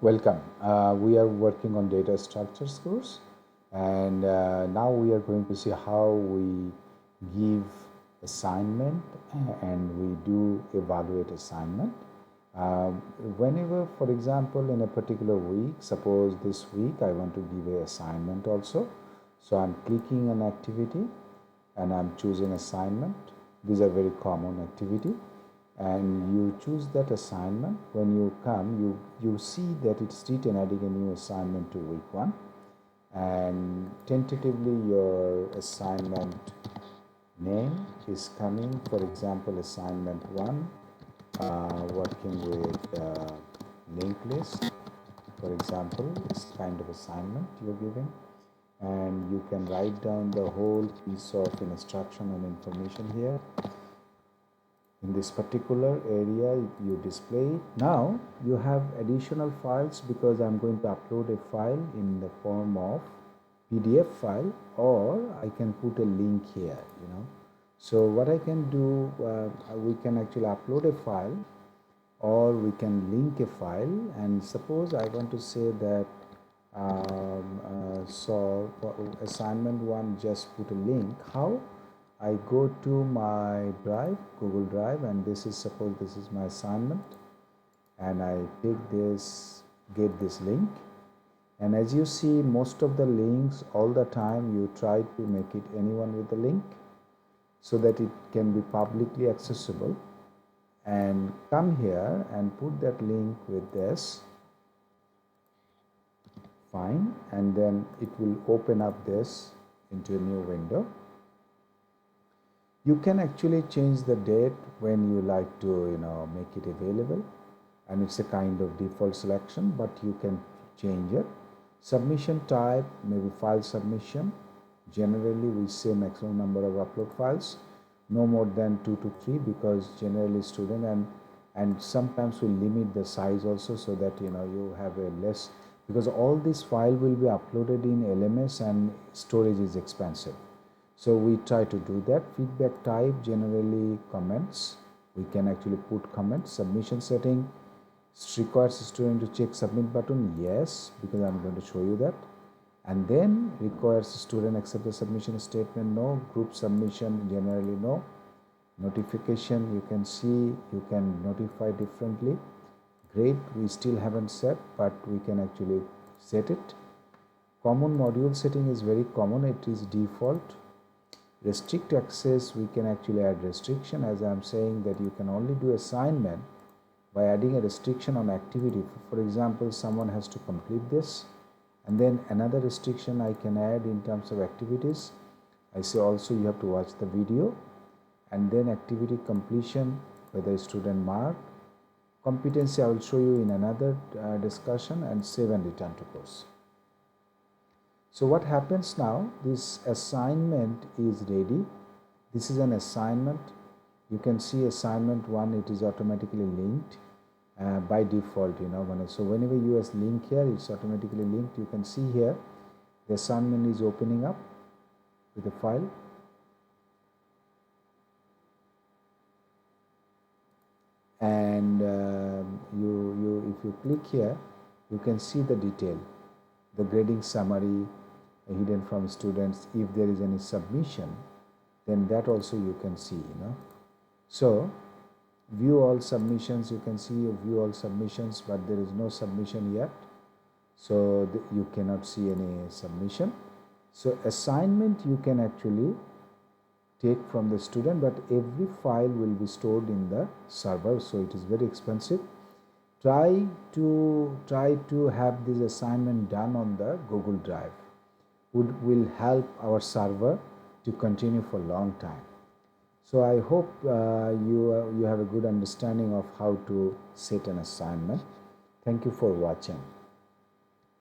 Welcome. We are working on data structures course, and now we are going to see how we give assignment and we do evaluate assignment. Whenever, for example, in a particular week, suppose this week I want to give a assignment also. So I'm clicking on activity and I'm choosing assignment. These are very common activity, and you choose that assignment. When you come, you see that it's written adding a new assignment to week 1, and tentatively your assignment name is coming, for example assignment 1, working with linked list, for example. It's kind of assignment you're giving, and you can write down the whole piece of instruction and information here. In this particular area you display it. Now you have additional files, because I'm going to upload a file in the form of PDF file, or I can put a link here. So what I can do, we can actually upload a file, or we can link a file. And suppose I want to say that so assignment 1, just put a link. How? I go to my drive, Google Drive, and suppose this is my assignment, and I take this, get this link. And as you see, most of the links, all the time you try to make it anyone with the link, so that it can be publicly accessible. And come here and put that link with this. Fine. And then it will open up this into a new window. You can actually change the date when you like to make it available, and it's a kind of default selection, but you can change it. Submission type, maybe file submission. Generally we say maximum number of upload files, no more than 2 to 3, because generally student, and sometimes we limit the size also, so that you have a less, because all this file will be uploaded in LMS and storage is expensive. So we try to do that. Feedback type, generally comments. We can actually put comments. Submission setting, requires student to check submit button. Yes, because I'm going to show you that. And then requires student accept the submission statement. No. Group submission, generally no. Notification, you can see you can notify differently. Grade, we still haven't set, but we can actually set it. Common module setting is very common. It is default. Restrict access, we can actually add restriction, as I am saying that you can only do assignment by adding a restriction on activity. For example, someone has to complete this, and then another restriction I can add in terms of activities. I say also you have to watch the video, and then activity completion, whether student mark. Competency I will show you in another discussion, and save and return to course. So what happens now, this assignment is ready. This is an assignment. You can see assignment 1, it is automatically linked by default, so whenever you use link here, it's automatically linked. You can see here the assignment is opening up with a file. And if you click here, you can see the detail, the grading summary, hidden from students. If there is any submission, then that also you can see. So view all submissions, you can see view all submissions, but there is no submission yet, so you cannot see any submission. So assignment you can actually take from the student, but every file will be stored in the server, so it is very expensive. Try to have this assignment done on the Google Drive. Will help our server to continue for a long time. So I hope you have a good understanding of how to set an assignment. Thank you for watching.